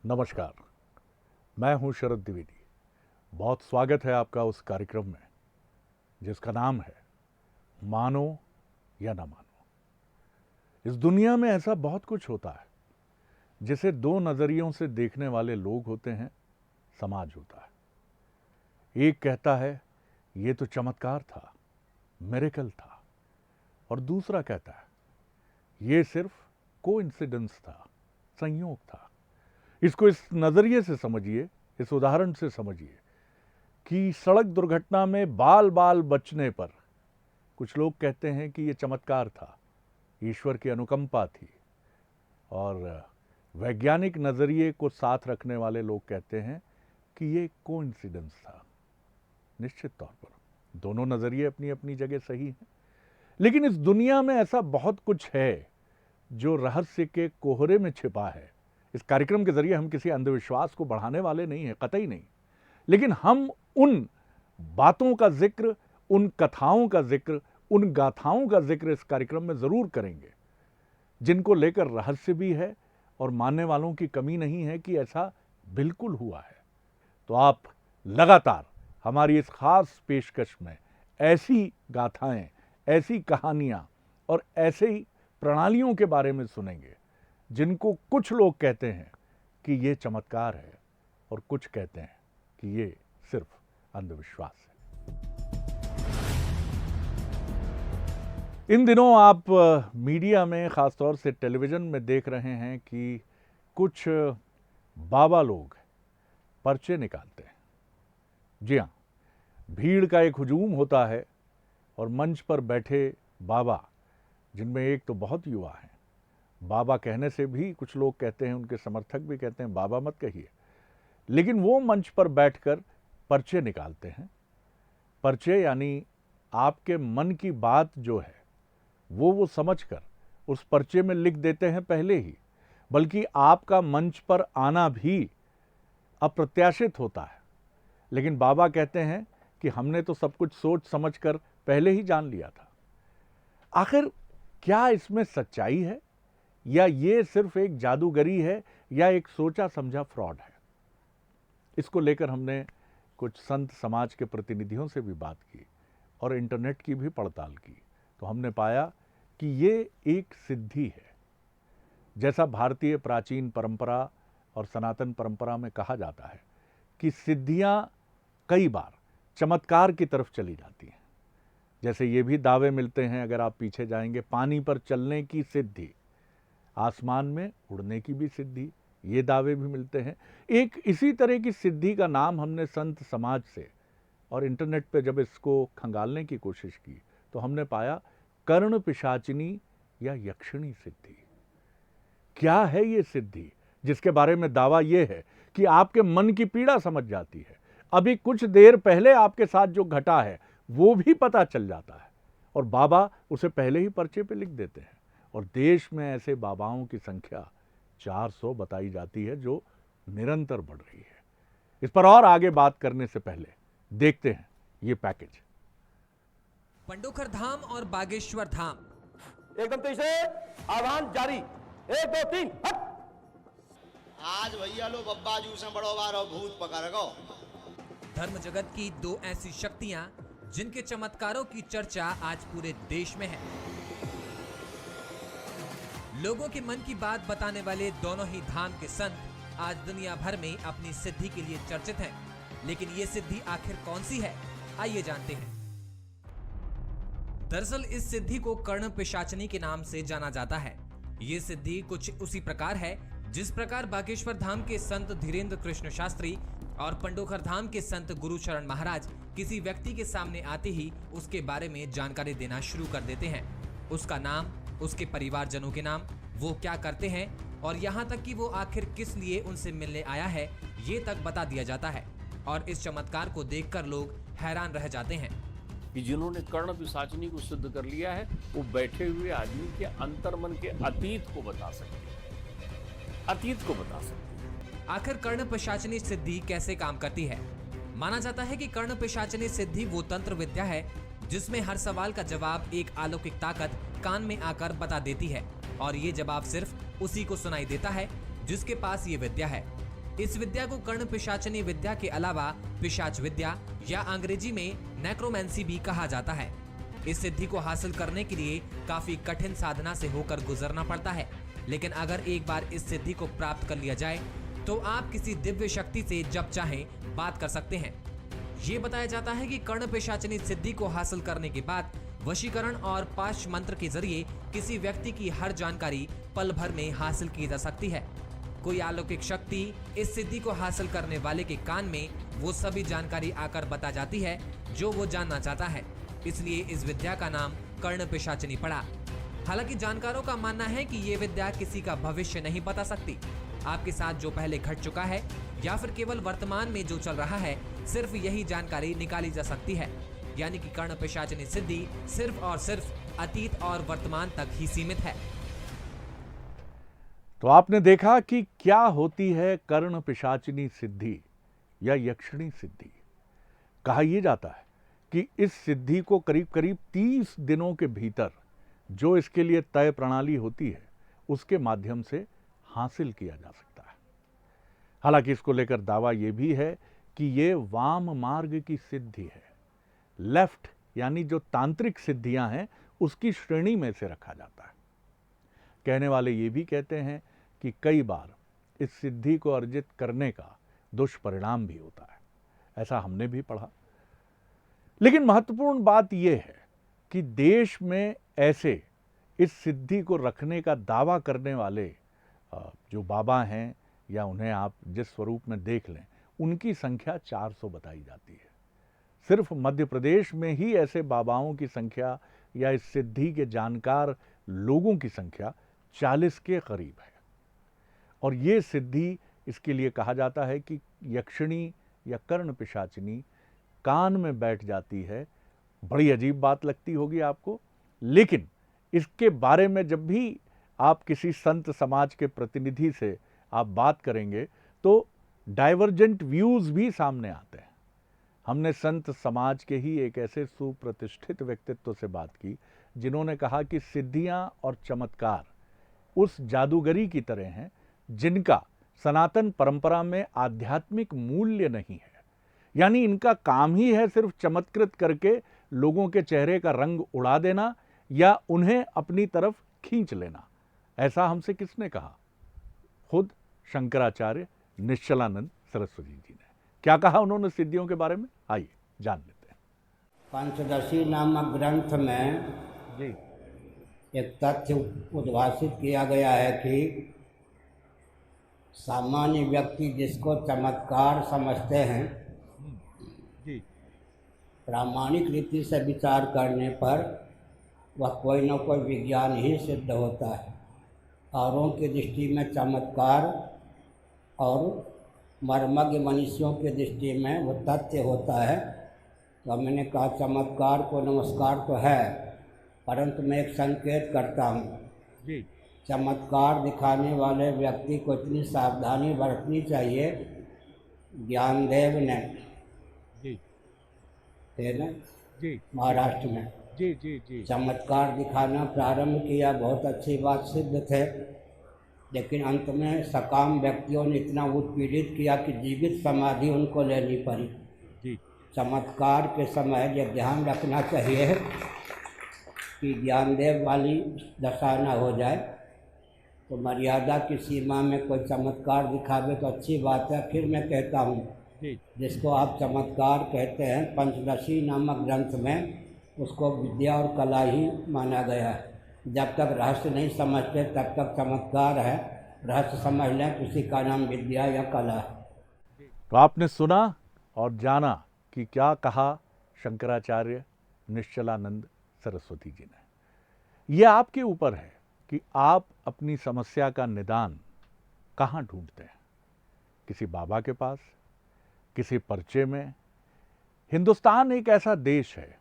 नमस्कार, मैं हूं शरद द्विवेदी। बहुत स्वागत है आपका उस कार्यक्रम में जिसका नाम है मानो या ना मानो। इस दुनिया में ऐसा बहुत कुछ होता है जिसे दो नजरियों से देखने वाले लोग होते हैं, समाज होता है। एक कहता है ये तो चमत्कार था, मिरेकल था, और दूसरा कहता है ये सिर्फ कोइंसिडेंस था, संयोग था। इसको इस नजरिए से समझिए, इस उदाहरण से समझिए कि सड़क दुर्घटना में बाल बाल बचने पर कुछ लोग कहते हैं कि यह चमत्कार था, ईश्वर की अनुकंपा थी, और वैज्ञानिक नजरिए को साथ रखने वाले लोग कहते हैं कि यह कोइंसिडेंस था। निश्चित तौर पर दोनों नजरिए अपनी अपनी जगह सही हैं, लेकिन इस दुनिया में ऐसा बहुत कुछ है जो रहस्य के कोहरे में छिपा है। इस कार्यक्रम के जरिए हम किसी अंधविश्वास को बढ़ाने वाले नहीं हैं, कतई नहीं, लेकिन हम उन बातों का जिक्र, उन कथाओं का जिक्र, उन गाथाओं का जिक्र इस कार्यक्रम में जरूर करेंगे जिनको लेकर रहस्य भी है और मानने वालों की कमी नहीं है कि ऐसा बिल्कुल हुआ है। तो आप लगातार हमारी इस खास पेशकश में ऐसी गाथाएं, ऐसी कहानियां और ऐसे ही प्रणालियों के बारे में सुनेंगे जिनको कुछ लोग कहते हैं कि ये चमत्कार है और कुछ कहते हैं कि ये सिर्फ अंधविश्वास है। इन दिनों आप मीडिया में, खासतौर से टेलीविजन में देख रहे हैं कि कुछ बाबा लोग पर्चे निकालते हैं। जी हाँ, भीड़ का एक हुजूम होता है और मंच पर बैठे बाबा, जिनमें एक तो बहुत युवा हैं, बाबा कहने से भी कुछ लोग कहते हैं, उनके समर्थक भी कहते हैं बाबा मत कहिए, लेकिन वो मंच पर बैठकर पर्चे निकालते हैं। पर्चे यानी आपके मन की बात जो है वो समझकर उस पर्चे में लिख देते हैं पहले ही, बल्कि आपका मंच पर आना भी अप्रत्याशित होता है। लेकिन बाबा कहते हैं कि हमने तो सब कुछ सोच समझकर पहले ही जान लिया था। आखिर क्या इसमें सच्चाई है या ये सिर्फ एक जादूगरी है या एक सोचा समझा फ्रॉड है? इसको लेकर हमने कुछ संत समाज के प्रतिनिधियों से भी बात की और इंटरनेट की भी पड़ताल की, तो हमने पाया कि ये एक सिद्धि है। जैसा भारतीय प्राचीन परंपरा और सनातन परंपरा में कहा जाता है कि सिद्धियां कई बार चमत्कार की तरफ चली जाती हैं। जैसे ये भी दावे मिलते हैं, अगर आप पीछे जाएंगे, पानी पर चलने की सिद्धि, आसमान में उड़ने की भी सिद्धि, ये दावे भी मिलते हैं। एक इसी तरह की सिद्धि का नाम हमने संत समाज से और इंटरनेट पे जब इसको खंगालने की कोशिश की तो हमने पाया कर्ण पिशाचिनी या यक्षिणी सिद्धि। क्या है ये सिद्धि जिसके बारे में दावा ये है कि आपके मन की पीड़ा समझ जाती है, अभी कुछ देर पहले आपके साथ जो घटा है वो भी पता चल जाता है, और बाबा उसे पहले ही पर्चे पे लिख देते हैं। और देश में ऐसे बाबाओं की संख्या 400 बताई जाती है, जो निरंतर बढ़ रही है। इस पर और आगे बात करने से पहले देखते हैं ये पैकेज। पंडोखर धाम और बागेश्वर धाम एकदम तेज से आह्वान जारी। 1 2 3 हट। आज भैया लो बब्बा जू से बड़ो बार भूत पकड़ गो। धर्म जगत की दो ऐसी शक्तियां जिनके चमत्कारों की चर्चा आज पूरे देश में है। लोगों के मन की बात बताने वाले दोनों ही धाम के संत आज दुनिया भर में अपनी सिद्धि के लिए चर्चित हैं। लेकिन ये सिद्धि आखिर कौन सी है, आइए जानते हैं। दरअसल इस सिद्धि को कर्ण पिशाचनी के नाम से जाना जाता है। ये सिद्धि कुछ उसी प्रकार है जिस प्रकार बागेश्वर धाम के संत धीरेन्द्र कृष्ण शास्त्री और पंडोखर धाम के संत गुरुचरण महाराज किसी व्यक्ति के सामने आते ही उसके बारे में जानकारी देना शुरू कर देते हैं। उसका नाम, उसके परिवारजनों के नाम, वो क्या करते हैं और यहाँ तक कि वो आखिर किस लिए उनसे मिलने आया है, ये तक बता दिया जाता है। और इस चमत्कार को देखकर लोग हैरान रह जाते हैं कि जिन्होंने कर्ण पिशाचिनी को सिद्ध कर लिया है वो बैठे हुए आदमी के अंतर्मन के अतीत को बता सकते हैं, अतीत को बता सकते हैं। आखिर कर्ण पिशाचिनी सिद्धि कैसे काम करती है? माना जाता है कि कर्ण पिशाचिनी सिद्धि वो तंत्र विद्या है जिसमें हर सवाल का जवाब एक अलौकिक ताकत कान में आकर बता देती है, और ये जवाब सिर्फ उसी को सुनाई देता है जिसके पास ये विद्या है। इस विद्या को कर्ण पिशाचनी विद्या के अलावा पिशाच विद्या या अंग्रेजी में नेक्रोमेंसी भी कहा जाता है। इस सिद्धि को हासिल करने के लिए काफी कठिन साधना से होकर गुजरना पड़ता है, लेकिन अगर एक बार इस सिद्धि को प्राप्त कर लिया जाए तो आप किसी दिव्य शक्ति से जब चाहें बात कर सकते हैं। ये बताया जाता है कि कर्ण पिशाचनी सिद्धि को हासिल करने के बाद वशीकरण और पाश मंत्र के जरिए किसी व्यक्ति की हर जानकारी पल भर में हासिल की जा सकती है। कोई अलौकिक शक्ति इस सिद्धि को हासिल करने वाले के कान में वो सभी जानकारी आकर बता जाती है जो वो जानना चाहता है, इसलिए इस विद्या का नाम कर्ण पिशाचनी पड़ा। हालांकि जानकारों का मानना है कि ये विद्या किसी का भविष्य नहीं बता सकती। आपके साथ जो पहले घट चुका है या फिर केवल वर्तमान में जो चल रहा है, सिर्फ यही जानकारी निकाली जा सकती है। यानी कि कर्ण पिशाचनी सिद्धि सिर्फ और सिर्फ अतीत और वर्तमान तक ही सीमित है। तो आपने देखा कि क्या होती है कर्ण पिशाचिनी सिद्धि या यक्षिणी सिद्धि। कहा यह जाता है कि इस सिद्धि को करीब करीब 30 दिनों के भीतर जो इसके लिए तय प्रणाली होती है उसके माध्यम से हासिल किया जा सकता है। हालांकि इसको लेकर दावा यह भी है कि ये वाम मार्ग की सिद्धि है, लेफ्ट यानी जो तांत्रिक सिद्धियां हैं उसकी श्रेणी में से रखा जाता है। कहने वाले ये भी कहते हैं कि कई बार इस सिद्धि को अर्जित करने का दुष्परिणाम भी होता है, ऐसा हमने भी पढ़ा। लेकिन महत्वपूर्ण बात यह है कि देश में ऐसे इस सिद्धि को रखने का दावा करने वाले जो बाबा हैं या उन्हें आप जिस स्वरूप में देख लें, उनकी संख्या 400 बताई जाती है। सिर्फ मध्य प्रदेश में ही ऐसे बाबाओं की संख्या या इस सिद्धि के जानकार लोगों की संख्या 40 के करीब है। और ये सिद्धि इसके लिए कहा जाता है कि यक्षिणी या कर्ण पिशाचिनी कान में बैठ जाती है। बड़ी अजीब बात लगती होगी आपको, लेकिन इसके बारे में जब भी आप किसी संत समाज के प्रतिनिधि से आप बात करेंगे तो डाइवर्जेंट व्यूज भी सामने आते हैं। हमने संत समाज के ही एक ऐसे सुप्रतिष्ठित व्यक्तित्व से बात की जिन्होंने कहा कि सिद्धियां और चमत्कार उस जादूगरी की तरह हैं जिनका सनातन परंपरा में आध्यात्मिक मूल्य नहीं है। यानी इनका काम ही है सिर्फ चमत्कृत करके लोगों के चेहरे का रंग उड़ा देना या उन्हें अपनी तरफ खींच लेना। ऐसा हमसे किसने कहा? खुद शंकराचार्य निश्चलानंद सरस्वती जी ने। क्या कहा उन्होंने सिद्धियों के बारे में? आइए जान लेते हैं। पंचदशी नामक ग्रंथ में जी एक तथ्य उद्भाषित किया गया है कि सामान्य व्यक्ति जिसको चमत्कार समझते हैं, जी प्रामाणिक रीति से विचार करने पर वह कोई न कोई विज्ञान ही सिद्ध होता है। औरों की दृष्टि में चमत्कार और मर्मज्ञ मनुष्यों की दृष्टि में वो तथ्य होता है। तो मैंने कहा चमत्कार को नमस्कार तो है, परंतु मैं एक संकेत करता हूँ। जी चमत्कार दिखाने वाले व्यक्ति को इतनी सावधानी बरतनी चाहिए। ज्ञानदेव ने जी थे ना जी महाराष्ट्र में जी जी जी चमत्कार दिखाना प्रारंभ किया, बहुत अच्छी बात सिद्ध थे। लेकिन अंत में सकाम व्यक्तियों ने इतना उत्पीड़ित किया कि जीवित समाधि उनको लेनी पड़ी। जी चमत्कार के समय ये ध्यान रखना चाहिए कि ज्ञानदेव वाली दशा न हो जाए। तो मर्यादा की सीमा में कोई चमत्कार दिखावे तो अच्छी बात है। फिर मैं कहता हूँ, जी जिसको आप चमत्कार कहते हैं, पंचदशी नामक ग्रंथ में उसको विद्या और कला ही माना गया है। जब तक रहस्य नहीं समझते तब तक चमत्कार है, रहस्य समझ लें तो उसी का नाम विद्या या कला है। तो आपने सुना और जाना कि क्या कहा शंकराचार्य निश्चलानंद सरस्वती जी ने। यह आपके ऊपर है कि आप अपनी समस्या का निदान कहाँ ढूंढते हैं, किसी बाबा के पास, किसी पर्चे में। हिंदुस्तान एक ऐसा देश है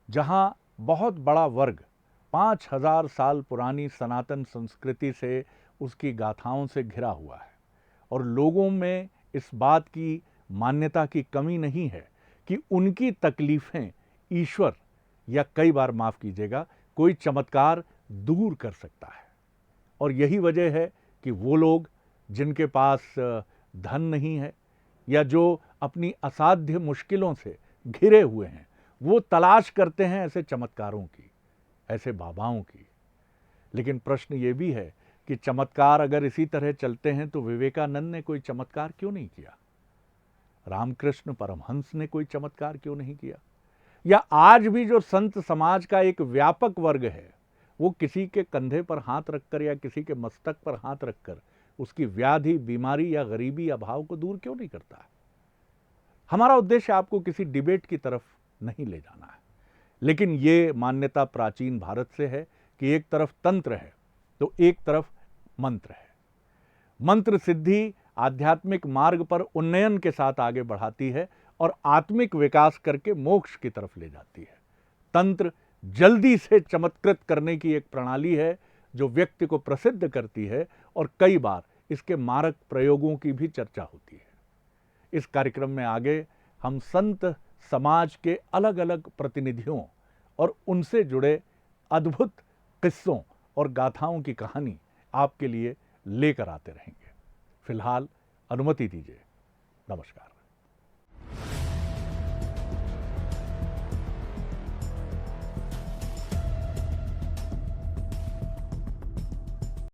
जहां बहुत बड़ा वर्ग 5000 साल पुरानी सनातन संस्कृति से, उसकी गाथाओं से घिरा हुआ है और लोगों में इस बात की मान्यता की कमी नहीं है कि उनकी तकलीफें ईश्वर या कई बार माफ कीजिएगा कोई चमत्कार दूर कर सकता है। और यही वजह है कि वो लोग जिनके पास धन नहीं है या जो अपनी असाध्य मुश्किलों से घिरे हुए हैं, वो तलाश करते हैं ऐसे चमत्कारों की, ऐसे बाबाओं की। लेकिन प्रश्न ये भी है कि चमत्कार अगर इसी तरह चलते हैं तो विवेकानंद ने कोई चमत्कार क्यों नहीं किया? रामकृष्ण परमहंस ने कोई चमत्कार क्यों नहीं किया? या आज भी जो संत समाज का एक व्यापक वर्ग है, वो किसी के कंधे पर हाथ रखकर या किसी के मस्तक पर हाथ रखकर उसकी व्याधि, बीमारी या गरीबी, अभाव को दूर क्यों नहीं करता है? हमारा उद्देश्य आपको किसी डिबेट की तरफ नहीं ले जाना है, लेकिन ये मान्यता प्राचीन भारत से है कि एक तरफ तंत्र है तो एक तरफ मंत्र है। मंत्र सिद्धि आध्यात्मिक मार्ग पर उन्नयन के साथ आगे बढ़ाती है और आत्मिक विकास करके मोक्ष की तरफ ले जाती है। तंत्र जल्दी से चमत्कृत करने की एक प्रणाली है जो व्यक्ति को प्रसिद्ध करती है और कई बार इसके मारक प्रयोगों की भी चर्चा होती है। इस कार्यक्रम में आगे हम संत समाज के अलग अलग प्रतिनिधियों और उनसे जुड़े अद्भुत किस्सों और गाथाओं की कहानी आपके लिए लेकर आते रहेंगे। फिलहाल अनुमति दीजिए। नमस्कार।